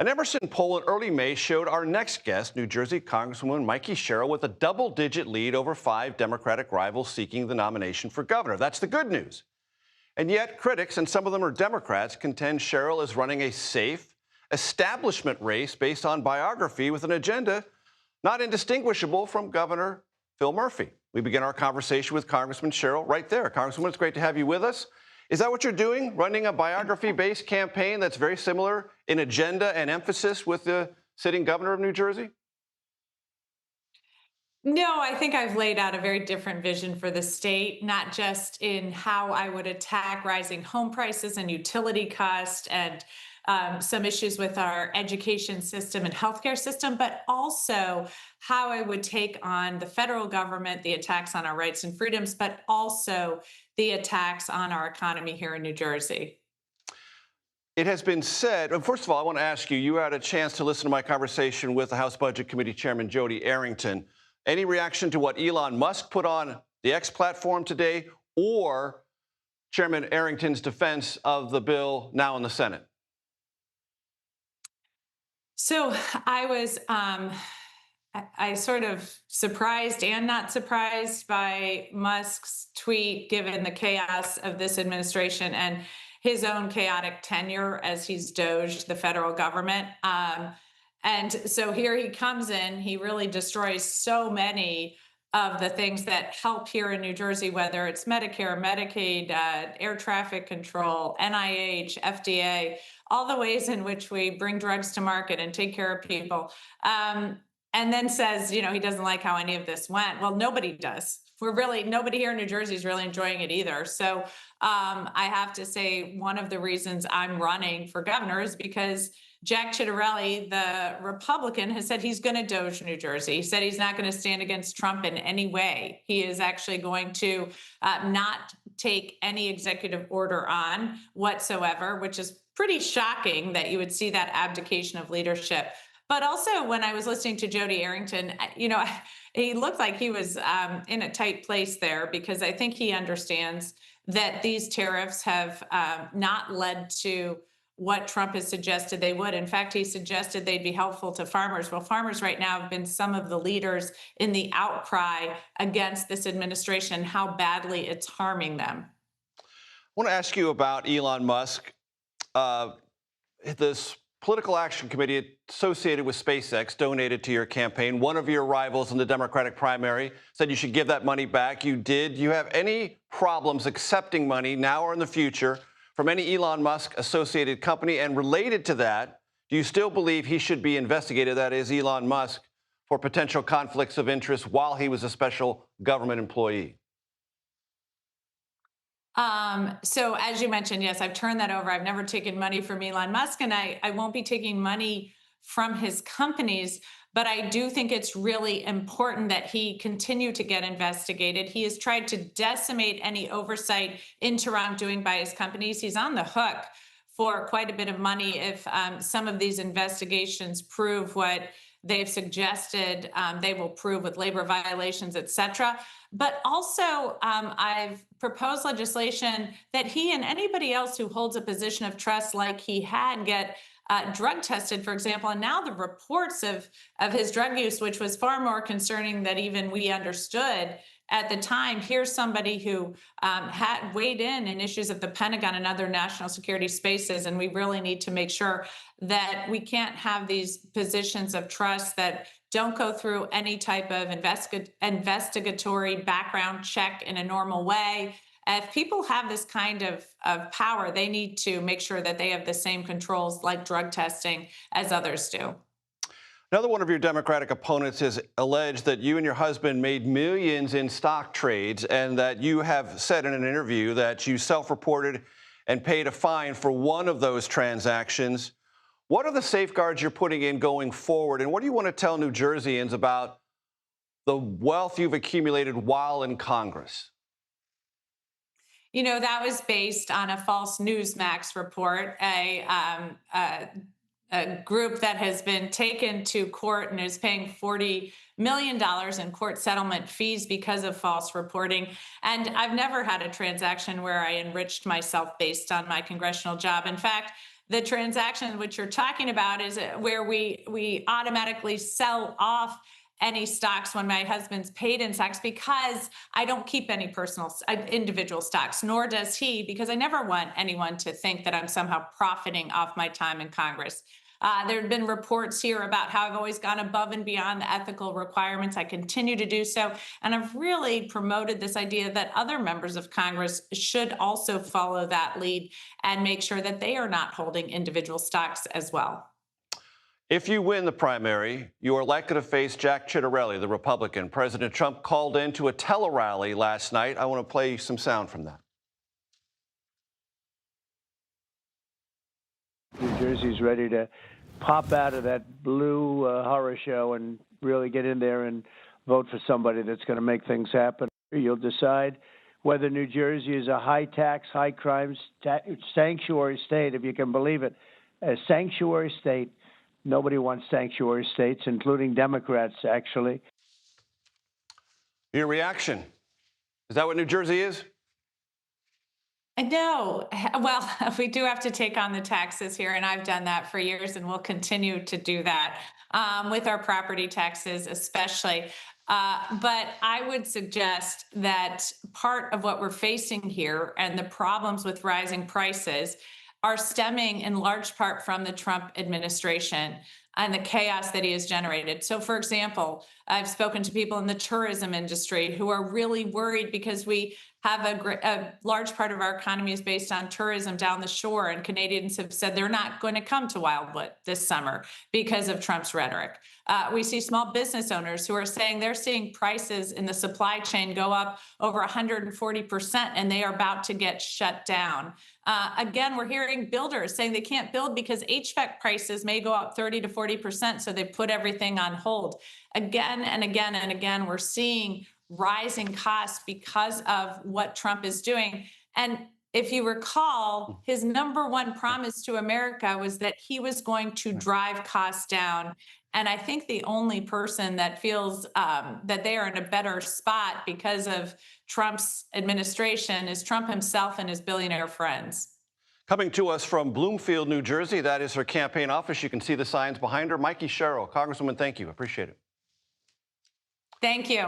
An Emerson poll in early May showed our next guest, New Jersey Congresswoman Mikie Sherrill, with a double-digit lead over 5 Democratic rivals seeking the nomination for governor. That's the good news. And yet, critics, and some of them are Democrats, contend Sherrill is running a safe, establishment race based on biography with an agenda not indistinguishable from Governor Phil Murphy. We begin our conversation with Congressman Sherrill right there. Congresswoman, it's great to have you with us. Is that what you're doing, running a biography-based campaign that's very similar in agenda and emphasis with the sitting governor of New Jersey? No, I think I've laid out a very different vision for the state, not just in how I would attack rising home prices and utility costs and some issues with our education system and healthcare system, but also how I would take on the federal government, the attacks on our rights and freedoms, but also the attacks on our economy here in New Jersey. It has been said, and first of all, I want to ask you, you had a chance to listen to my conversation with the House Budget Committee Chairman Jody Arrington. Any reaction to what Elon Musk put on the X platform today or Chairman Arrington's defense of the bill now in the Senate? So I was I sort of surprised and not surprised by Musk's tweet, given the chaos of this administration and his own chaotic tenure as he's doged the federal government. And so here he comes in, he really destroys so many of the things that help here in New Jersey, whether it's Medicare, Medicaid, air traffic control, NIH, FDA, all the ways in which we bring drugs to market and take care of people. And then says, he doesn't like how any of this went. Well, nobody does. Nobody here in New Jersey is really enjoying it either. So I have to say one of the reasons I'm running for governor is because Jack Ciattarelli, the Republican, has said he's going to doge New Jersey. He said he's not going to stand against Trump in any way. He is actually going to not take any executive order on whatsoever, which is pretty shocking that you would see that abdication of leadership. But also, when I was listening to Jody Arrington, he looked like he was in a tight place there, because I think he understands that these tariffs have not led to what Trump has suggested they would. In fact, he suggested they'd be helpful to farmers. Well, farmers right now have been some of the leaders in the outcry against this administration, how badly it's harming them. I want to ask you about Elon Musk. This political action committee associated with SpaceX donated to your campaign. One of your rivals in the Democratic primary said you should give that money back. You did. Do you have any problems accepting money now or in the future from any Elon Musk associated company? And related to that, do you still believe he should be investigated, that is Elon Musk, for potential conflicts of interest while he was a special government employee? So as you mentioned, yes, I've turned that over. I've never taken money from Elon Musk, and I won't be taking money from his companies. But I do think it's really important that he continue to get investigated. He has tried to decimate any oversight into wrongdoing by his companies. He's on the hook for quite a bit of money if some of these investigations prove what they've suggested they will prove, with labor violations, et cetera. But also, I've proposed legislation that he and anybody else who holds a position of trust like he had get drug tested, for example. And now the reports of his drug use, which was far more concerning than even we understood at the time. Here's somebody who had weighed in issues of the Pentagon and other national security spaces. And we really need to make sure that we can't have these positions of trust that don't go through any type of investigatory background check in a normal way. If people have this kind of power, they need to make sure that they have the same controls like drug testing as others do. Another one of your Democratic opponents has alleged that you and your husband made millions in stock trades, and that you have said in an interview that you self-reported and paid a fine for one of those transactions. What are the safeguards you're putting in going forward, and what do you want to tell New Jerseyans about the wealth you've accumulated while in Congress? That was based on a false Newsmax report, a group that has been taken to court and is paying $40 million in court settlement fees because of false reporting. And I've never had a transaction where I enriched myself based on my congressional job. In fact, the transaction which you're talking about is where we automatically sell off any stocks when my husband's paid in stocks, because I don't keep any personal individual stocks, nor does he, because I never want anyone to think that I'm somehow profiting off my time in Congress. There have been reports here about how I've always gone above and beyond the ethical requirements. I continue to do so. And I've really promoted this idea that other members of Congress should also follow that lead and make sure that they are not holding individual stocks as well. If you win the primary, you are likely to face Jack Ciattarelli, the Republican. President Trump called into a tele-rally last night. I want to play some sound from that. New Jersey's ready to pop out of that blue horror show and really get in there and vote for somebody that's going to make things happen. You'll decide whether New Jersey is a high-tax, high-crime sanctuary state, if you can believe it. A sanctuary state. Nobody wants sanctuary states, including Democrats, actually. Your reaction? Is that what New Jersey is? No. Well, we do have to take on the taxes here, and I've done that for years, and we'll continue to do that with our property taxes especially. But I would suggest that part of what we're facing here and the problems with rising prices are stemming in large part from the Trump administration and the chaos that he has generated. So, for example, I've spoken to people in the tourism industry who are really worried because we have a large part of our economy is based on tourism down the shore, and Canadians have said they're not going to come to Wildwood this summer because of Trump's rhetoric. We see small business owners who are saying they're seeing prices in the supply chain go up over 140%, and they are about to get shut down. Again, we're hearing builders saying they can't build because HVAC prices may go up 30 to 40%, so they put everything on hold. Again and again and again, we're seeing rising costs because of what Trump is doing. And if you recall, his number one promise to America was that he was going to drive costs down. And I think the only person that feels that they are in a better spot because of Trump's administration is Trump himself and his billionaire friends. Coming to us from Bloomfield, New Jersey, that is her campaign office. You can see the signs behind her. Mikie Sherrill, Congresswoman, thank you. Appreciate it. Thank you.